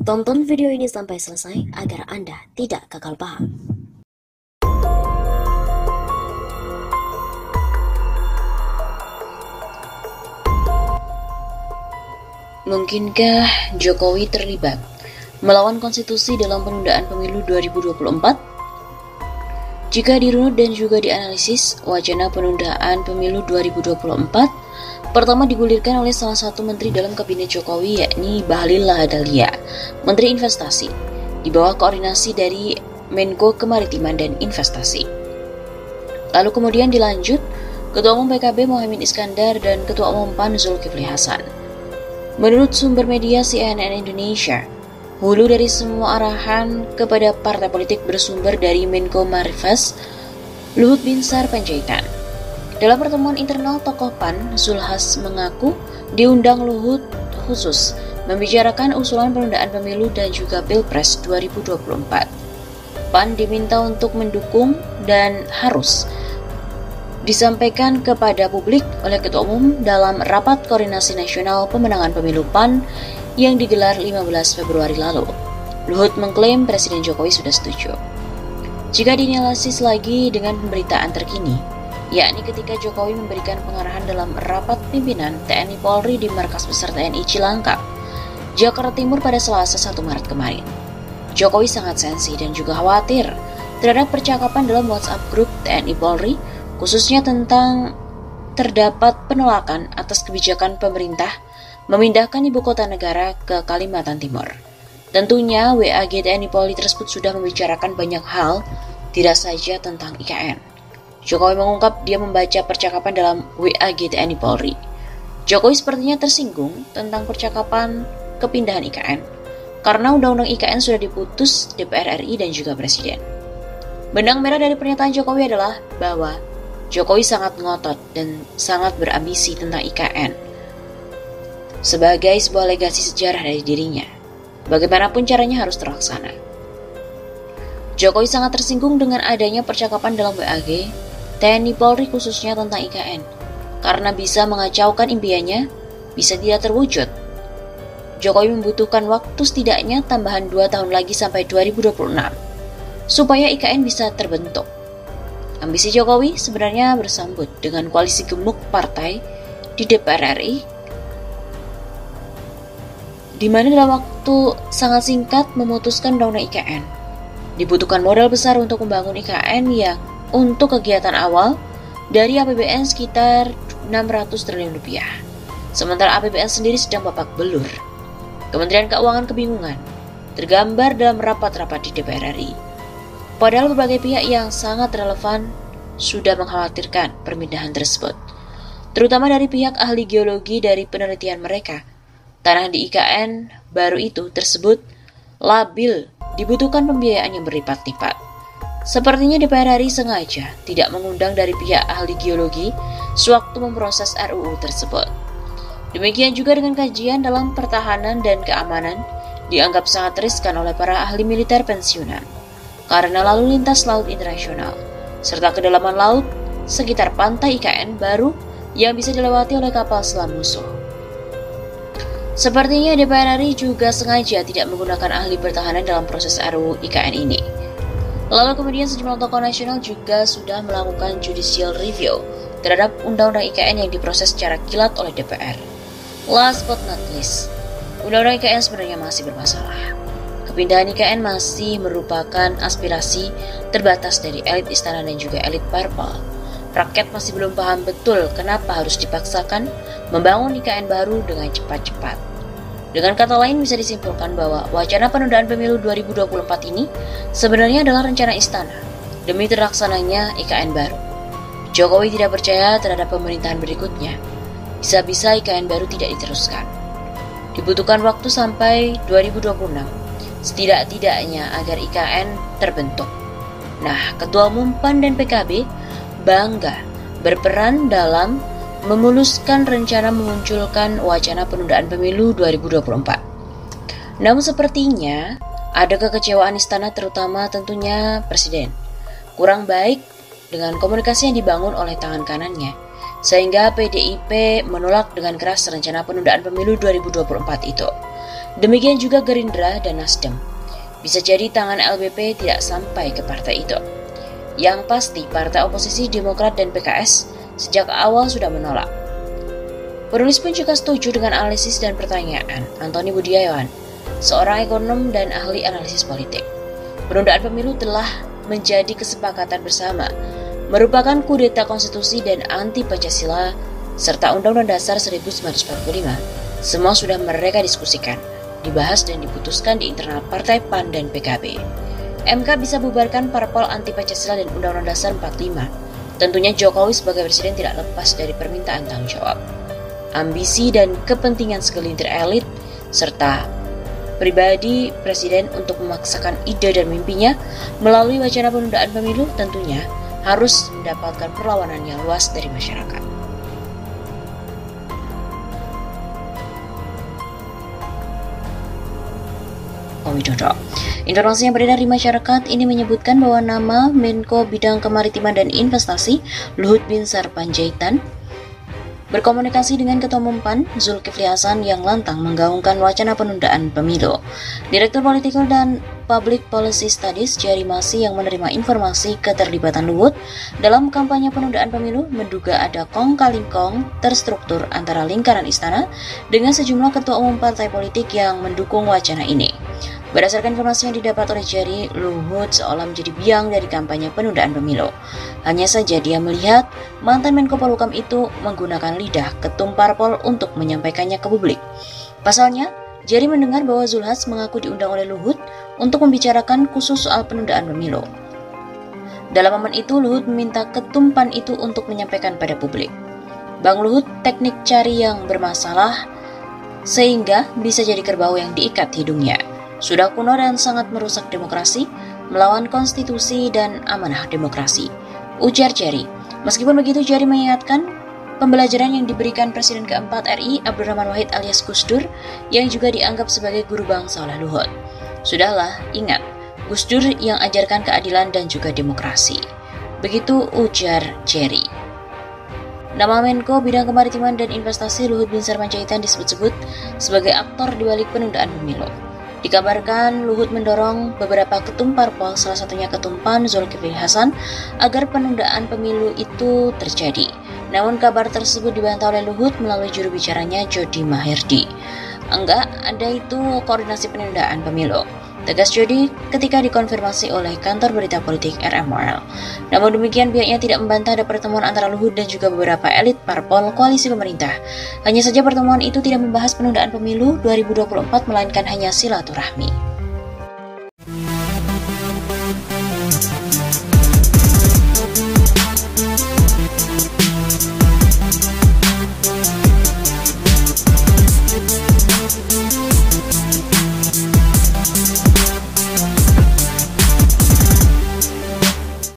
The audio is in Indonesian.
Tonton video ini sampai selesai agar Anda tidak gagal paham. Mungkinkah Jokowi terlibat melawan konstitusi dalam penundaan pemilu 2024? Jika dirunut dan juga dianalisis, wacana penundaan pemilu 2024 pertama digulirkan oleh salah satu menteri dalam kabinet Jokowi, yakni Bahlil Lahadalia, Menteri Investasi, di bawah koordinasi dari Menko Kemaritiman dan Investasi. Lalu kemudian dilanjut Ketua Umum PKB Mohaimin Iskandar dan Ketua Umum PAN Zulkifli Hasan. Menurut sumber media CNN Indonesia, hulu dari semua arahan kepada partai politik bersumber dari Menko Marves, Luhut Binsar Panjaitan. Dalam pertemuan internal tokoh PAN, Zulhas mengaku diundang Luhut khusus membicarakan usulan penundaan pemilu dan juga Pilpres 2024. PAN diminta untuk mendukung dan harus disampaikan kepada publik oleh Ketua Umum dalam Rapat Koordinasi Nasional Pemenangan Pemilu PAN yang digelar 15 Februari lalu. Luhut mengklaim Presiden Jokowi sudah setuju. Jika dianalisis lagi dengan pemberitaan terkini, yakni ketika Jokowi memberikan pengarahan dalam rapat pimpinan TNI Polri di Markas Besar TNI Cilangkap, Jakarta Timur pada Selasa 1 Maret kemarin. Jokowi sangat sensi dan juga khawatir terhadap percakapan dalam WhatsApp grup TNI Polri, khususnya tentang terdapat penolakan atas kebijakan pemerintah memindahkan ibu kota negara ke Kalimantan Timur. Tentunya WAG TNI Polri tersebut sudah membicarakan banyak hal, tidak saja tentang IKN. Jokowi mengungkap dia membaca percakapan dalam WAG TNI Polri. Jokowi sepertinya tersinggung tentang percakapan kepindahan IKN, karena Undang-Undang IKN sudah diputus DPR RI dan juga Presiden. Benang merah dari pernyataan Jokowi adalah bahwa Jokowi sangat ngotot dan sangat berambisi tentang IKN sebagai sebuah legasi sejarah dari dirinya. Bagaimanapun caranya harus terlaksana. Jokowi sangat tersinggung dengan adanya percakapan dalam WAG TNI Polri khususnya tentang IKN, karena bisa mengacaukan impiannya, bisa tidak terwujud. Jokowi membutuhkan waktu setidaknya tambahan 2 tahun lagi sampai 2026, supaya IKN bisa terbentuk. Ambisi Jokowi sebenarnya bersambut dengan koalisi gemuk partai di DPR RI, di mana dalam waktu sangat singkat memutuskan Undang-Undang IKN. Dibutuhkan modal besar untuk membangun IKN yang untuk kegiatan awal dari APBN sekitar 600 triliun rupiah. Sementara APBN sendiri sedang babak belur. Kementerian Keuangan kebingungan, tergambar dalam rapat-rapat di DPR RI. Padahal berbagai pihak yang sangat relevan sudah mengkhawatirkan permindahan tersebut. Terutama dari pihak ahli geologi dari penelitian mereka. Tanah di IKN baru itu tersebut labil, dibutuhkan pembiayaan yang berlipat-lipat. Sepertinya DPR RI sengaja tidak mengundang dari pihak ahli geologi sewaktu memproses RUU tersebut. Demikian juga dengan kajian dalam pertahanan dan keamanan dianggap sangat riskan oleh para ahli militer pensiunan karena lalu lintas laut internasional serta kedalaman laut sekitar pantai IKN baru yang bisa dilewati oleh kapal selam musuh. Sepertinya DPR RI juga sengaja tidak menggunakan ahli pertahanan dalam proses RUU IKN ini. Lalu kemudian sejumlah tokoh nasional juga sudah melakukan judicial review terhadap Undang-Undang IKN yang diproses secara kilat oleh DPR. Last but not least, Undang-Undang IKN sebenarnya masih bermasalah. Kepindahan IKN masih merupakan aspirasi terbatas dari elit istana dan juga elit parpol. Rakyat masih belum paham betul kenapa harus dipaksakan membangun IKN baru dengan cepat-cepat. Dengan kata lain bisa disimpulkan bahwa wacana penundaan pemilu 2024 ini sebenarnya adalah rencana istana demi terlaksananya IKN baru. Jokowi tidak percaya terhadap pemerintahan berikutnya. Bisa-bisa IKN baru tidak diteruskan. Dibutuhkan waktu sampai 2026 setidak-tidaknya agar IKN terbentuk. Nah, Ketua Umum PAN dan PKB bangga berperan dalam memuluskan rencana memunculkan wacana penundaan pemilu 2024. Namun sepertinya ada kekecewaan istana, terutama tentunya Presiden. Kurang baik dengan komunikasi yang dibangun oleh tangan kanannya, sehingga PDIP menolak dengan keras rencana penundaan pemilu 2024 itu. Demikian juga Gerindra dan Nasdem. Bisa jadi tangan LBP tidak sampai ke partai itu. Yang pasti, partai oposisi Demokrat dan PKS sejak awal sudah menolak. Penulis pun juga setuju dengan analisis dan pertanyaan Antoni Budiawan, seorang ekonom dan ahli analisis politik. Penundaan pemilu telah menjadi kesepakatan bersama, merupakan kudeta konstitusi dan anti-Pancasila, serta Undang-Undang Dasar 1945. Semua sudah mereka diskusikan, dibahas dan diputuskan di internal Partai PAN dan PKB. MK bisa bubarkan parpol anti-Pancasila dan Undang-Undang Dasar 45. Tentunya Jokowi sebagai presiden tidak lepas dari permintaan tanggung jawab. Ambisi dan kepentingan segelintir elit, serta pribadi presiden untuk memaksakan ide dan mimpinya melalui wacana penundaan pemilu tentunya harus mendapatkan perlawanan yang luas dari masyarakat. Widodo. Informasi yang beredar di masyarakat ini menyebutkan bahwa nama Menko Bidang Kemaritiman dan Investasi Luhut Binsar Panjaitan berkomunikasi dengan Ketua Umum PAN Zulkifli Hasan yang lantang menggaungkan wacana penundaan pemilu. Direktur Political dan Public Policy Studies Jari Masi yang menerima informasi keterlibatan Luhut dalam kampanye penundaan pemilu menduga ada kong-kali-kong terstruktur antara lingkaran istana dengan sejumlah ketua umum partai politik yang mendukung wacana ini. Berdasarkan informasi yang didapat oleh Jari, Luhut seolah menjadi biang dari kampanye penundaan pemilu. Hanya saja dia melihat mantan Menko Polhukam itu menggunakan lidah ketum parpol untuk menyampaikannya ke publik. Pasalnya, Jari mendengar bahwa Zulhas mengaku diundang oleh Luhut untuk membicarakan khusus soal penundaan pemilu. Dalam momen itu, Luhut meminta ketum PAN itu untuk menyampaikan pada publik. Bang Luhut teknik cari yang bermasalah sehingga bisa jadi kerbau yang diikat hidungnya. Sudah kuno dan sangat merusak demokrasi, melawan konstitusi dan amanah demokrasi, ujar Jari. Meskipun begitu, Jari mengingatkan pembelajaran yang diberikan Presiden keempat RI Abdurrahman Wahid alias Gus Dur yang juga dianggap sebagai guru bangsa oleh Luhut. Sudahlah, ingat, Gus Dur yang ajarkan keadilan dan juga demokrasi. Begitu ujar Jari. Nama Menko Bidang Kemaritiman dan Investasi Luhut Binsar Panjaitan disebut-sebut sebagai aktor di balik penundaan pemilu. Dikabarkan Luhut mendorong beberapa ketum parpol, salah satunya ketum PAN Zulkifli Hasan, agar penundaan pemilu itu terjadi. Namun kabar tersebut dibantah oleh Luhut melalui juru bicaranya Jody Maherdi. Enggak ada itu koordinasi penundaan pemilu, tegas Jody ketika dikonfirmasi oleh kantor berita politik RMOL. Namun demikian pihaknya tidak membantah ada pertemuan antara Luhut dan juga beberapa elit parpol koalisi pemerintah. Hanya saja pertemuan itu tidak membahas penundaan pemilu 2024 melainkan hanya silaturahmi.